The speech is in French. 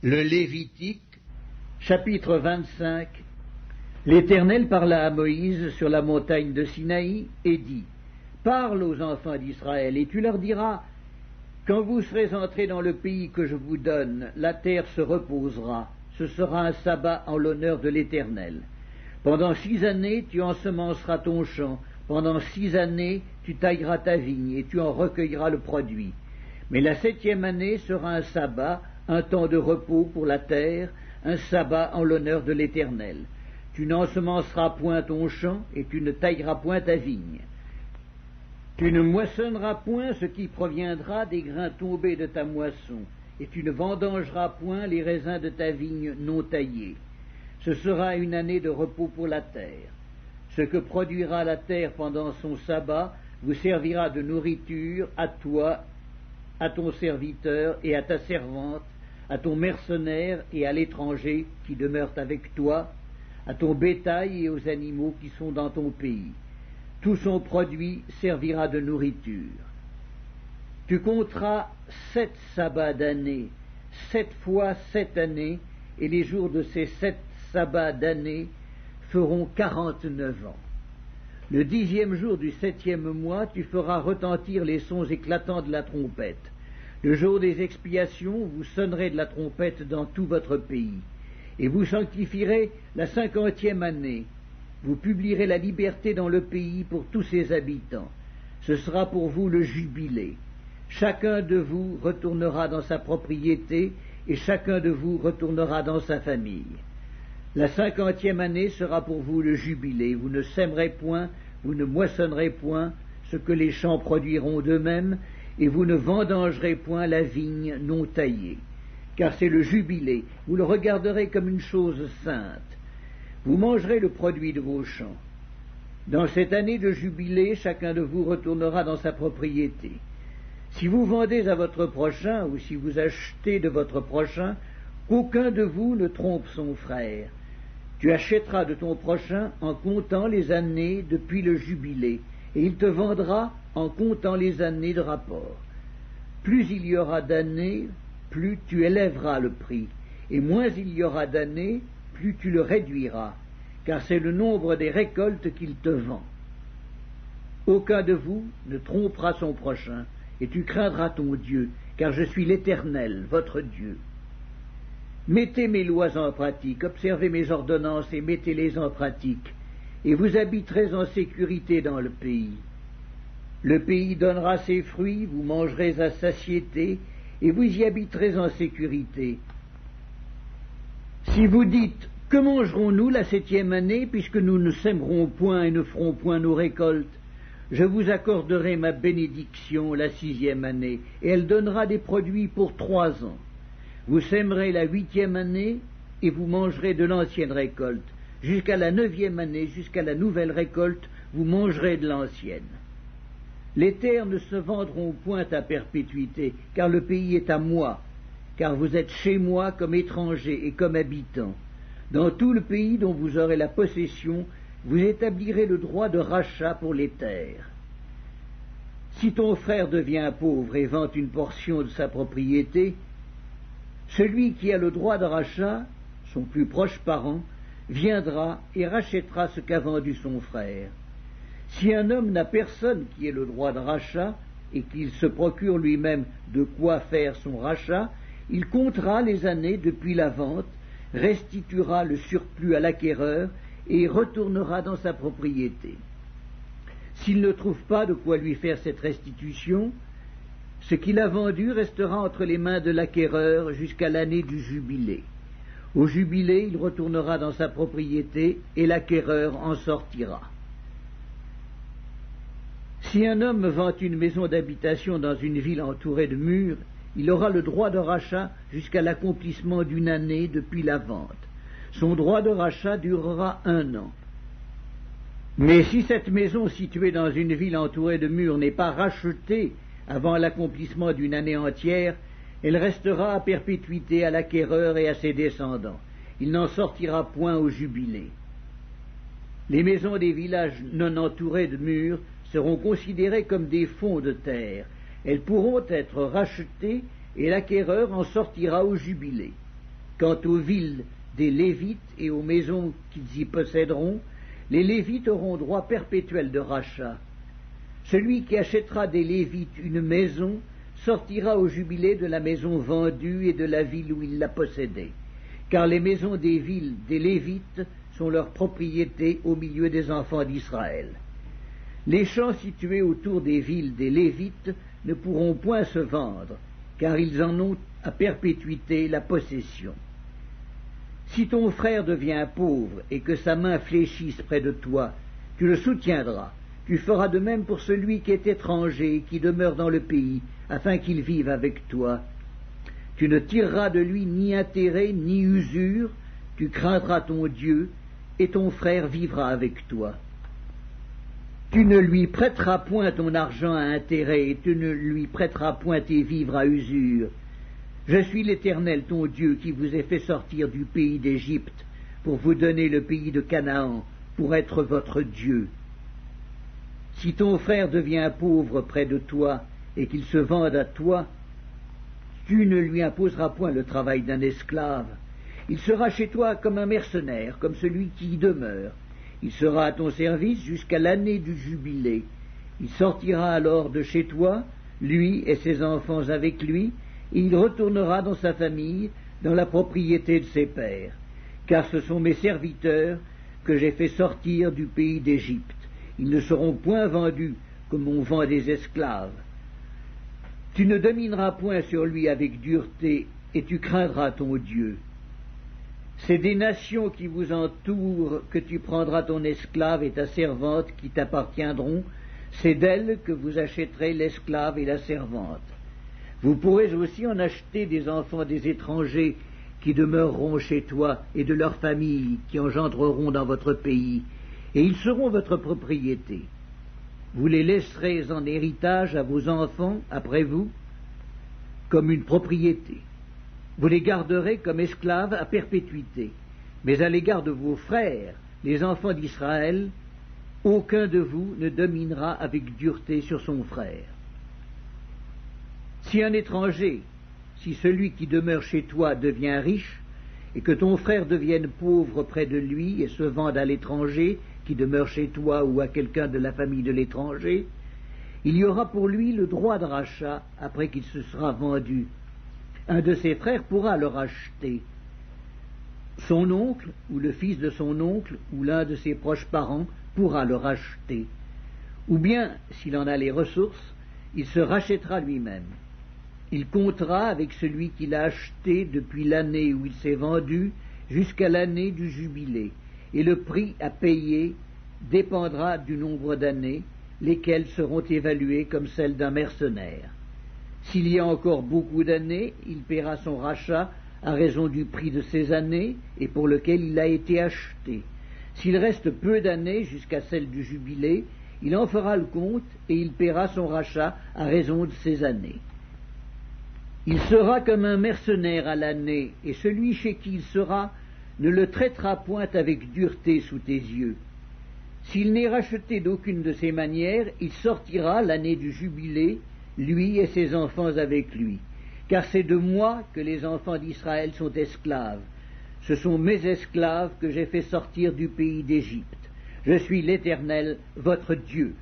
Le Lévitique, chapitre 25. L'Éternel parla à Moïse sur la montagne de Sinaï et dit: Parle aux enfants d'Israël, et tu leur diras: Quand vous serez entrés dans le pays que je vous donne, la terre se reposera. Ce sera un sabbat en l'honneur de l'Éternel. Pendant 6 années, tu ensemenceras ton champ. Pendant 6 années, tu tailleras ta vigne, et tu en recueilleras le produit. Mais la 7e année sera un sabbat, un temps de repos pour la terre, un sabbat en l'honneur de l'Éternel. Tu n'ensemenceras point ton champ, et tu ne tailleras point ta vigne. Tu ne moissonneras point ce qui proviendra des grains tombés de ta moisson, et tu ne vendangeras point les raisins de ta vigne non taillés. Ce sera une année de repos pour la terre. Ce que produira la terre pendant son sabbat vous servira de nourriture à toi, à ton serviteur et à ta servante, à ton mercenaire et à l'étranger qui demeure avec toi, à ton bétail et aux animaux qui sont dans ton pays. Tout son produit servira de nourriture. Tu compteras 7 sabbats d'année, 7 fois 7 années, et les jours de ces 7 sabbats d'année feront 49 ans. Le 10e jour du 7e mois, tu feras retentir les sons éclatants de la trompette. Le jour des expiations, vous sonnerez de la trompette dans tout votre pays. Et vous sanctifierez la 50e année. Vous publierez la liberté dans le pays pour tous ses habitants. Ce sera pour vous le jubilé. Chacun de vous retournera dans sa propriété, et chacun de vous retournera dans sa famille. La 50e année sera pour vous le jubilé. Vous ne sèmerez point, vous ne moissonnerez point ce que les champs produiront d'eux-mêmes, et vous ne vendangerez point la vigne non taillée. Car c'est le jubilé, vous le regarderez comme une chose sainte. Vous mangerez le produit de vos champs. Dans cette année de jubilé, chacun de vous retournera dans sa propriété. Si vous vendez à votre prochain, ou si vous achetez de votre prochain, qu'aucun de vous ne trompe son frère. Tu achèteras de ton prochain en comptant les années depuis le jubilé, et il te vendra en comptant les années de rapport. Plus il y aura d'années, plus tu élèveras le prix, et moins il y aura d'années, plus tu le réduiras, car c'est le nombre des récoltes qu'il te vend. Aucun de vous ne trompera son prochain, et tu craindras ton Dieu, car je suis l'Éternel, votre Dieu. Mettez mes lois en pratique, observez mes ordonnances et mettez-les en pratique, et vous habiterez en sécurité dans le pays. Le pays donnera ses fruits, vous mangerez à satiété, et vous y habiterez en sécurité. Si vous dites: Que mangerons-nous la 7e année, puisque nous ne sèmerons point et ne ferons point nos récoltes? Je vous accorderai ma bénédiction la 6e année, et elle donnera des produits pour 3 ans. Vous sèmerez la 8e année, et vous mangerez de l'ancienne récolte. Jusqu'à la 9e année, jusqu'à la nouvelle récolte, vous mangerez de l'ancienne. Les terres ne se vendront point à perpétuité, car le pays est à moi, car vous êtes chez moi comme étrangers et comme habitants. Dans tout le pays dont vous aurez la possession, vous établirez le droit de rachat pour les terres. Si ton frère devient pauvre et vend une portion de sa propriété, celui qui a le droit de rachat, son plus proche parent, viendra et rachètera ce qu'a vendu son frère. Si un homme n'a personne qui ait le droit de rachat, et qu'il se procure lui-même de quoi faire son rachat, il comptera les années depuis la vente, restituera le surplus à l'acquéreur, et retournera dans sa propriété. S'il ne trouve pas de quoi lui faire cette restitution, ce qu'il a vendu restera entre les mains de l'acquéreur jusqu'à l'année du jubilé. Au jubilé, il retournera dans sa propriété, et l'acquéreur en sortira. Si un homme vend une maison d'habitation dans une ville entourée de murs, il aura le droit de rachat jusqu'à l'accomplissement d'une année depuis la vente. Son droit de rachat durera 1 an. Mais si cette maison située dans une ville entourée de murs n'est pas rachetée avant l'accomplissement d'une année entière, elle restera à perpétuité à l'acquéreur et à ses descendants. Il n'en sortira point au jubilé. Les maisons des villages non entourés de murs seront considérées comme des fonds de terre. Elles pourront être rachetées et l'acquéreur en sortira au jubilé. Quant aux villes des Lévites et aux maisons qu'ils y posséderont, les Lévites auront droit perpétuel de rachat. Celui qui achètera des Lévites une maison sortira au jubilé de la maison vendue et de la ville où il la possédait, car les maisons des villes des Lévites sont leur propriété au milieu des enfants d'Israël. Les champs situés autour des villes des Lévites ne pourront point se vendre, car ils en ont à perpétuité la possession. Si ton frère devient pauvre et que sa main fléchisse près de toi, tu le soutiendras. Tu feras de même pour celui qui est étranger et qui demeure dans le pays, afin qu'il vive avec toi. Tu ne tireras de lui ni intérêt ni usure, tu craindras ton Dieu, et ton frère vivra avec toi. Tu ne lui prêteras point ton argent à intérêt, et tu ne lui prêteras point tes vivres à usure. Je suis l'Éternel ton Dieu qui vous ai fait sortir du pays d'Égypte, pour vous donner le pays de Canaan, pour être votre Dieu. Si ton frère devient pauvre près de toi, et qu'il se vende à toi, tu ne lui imposeras point le travail d'un esclave. Il sera chez toi comme un mercenaire, comme celui qui y demeure. Il sera à ton service jusqu'à l'année du jubilé. Il sortira alors de chez toi, lui et ses enfants avec lui, et il retournera dans sa famille, dans la propriété de ses pères. Car ce sont mes serviteurs que j'ai fait sortir du pays d'Égypte. Ils ne seront point vendus comme on vend des esclaves. Tu ne domineras point sur lui avec dureté, et tu craindras ton Dieu. C'est des nations qui vous entourent que tu prendras ton esclave et ta servante qui t'appartiendront, c'est d'elles que vous achèterez l'esclave et la servante. Vous pourrez aussi en acheter des enfants des étrangers qui demeureront chez toi et de leurs familles qui engendreront dans votre pays, et ils seront votre propriété. Vous les laisserez en héritage à vos enfants après vous, comme une propriété. Vous les garderez comme esclaves à perpétuité. Mais à l'égard de vos frères, les enfants d'Israël, aucun de vous ne dominera avec dureté sur son frère. Si un étranger, si celui qui demeure chez toi devient riche, et que ton frère devienne pauvre près de lui et se vende à l'étranger, qui demeure chez toi ou à quelqu'un de la famille de l'étranger, il y aura pour lui le droit de rachat après qu'il se sera vendu. Un de ses frères pourra le racheter. Son oncle, ou le fils de son oncle, ou l'un de ses proches parents pourra le racheter. Ou bien, s'il en a les ressources, il se rachètera lui-même. Il comptera avec celui qui l'a acheté depuis l'année où il s'est vendu jusqu'à l'année du jubilé, et le prix à payer dépendra du nombre d'années, lesquelles seront évaluées comme celles d'un mercenaire. S'il y a encore beaucoup d'années, il paiera son rachat à raison du prix de ces années et pour lequel il a été acheté. S'il reste peu d'années jusqu'à celle du jubilé, il en fera le compte et il paiera son rachat à raison de ces années. Il sera comme un mercenaire à l'année, et celui chez qui il sera ne le traitera point avec dureté sous tes yeux. S'il n'est racheté d'aucune de ces manières, il sortira l'année du jubilé, lui et ses enfants avec lui. Car c'est de moi que les enfants d'Israël sont esclaves. Ce sont mes esclaves que j'ai fait sortir du pays d'Égypte. Je suis l'Éternel, votre Dieu.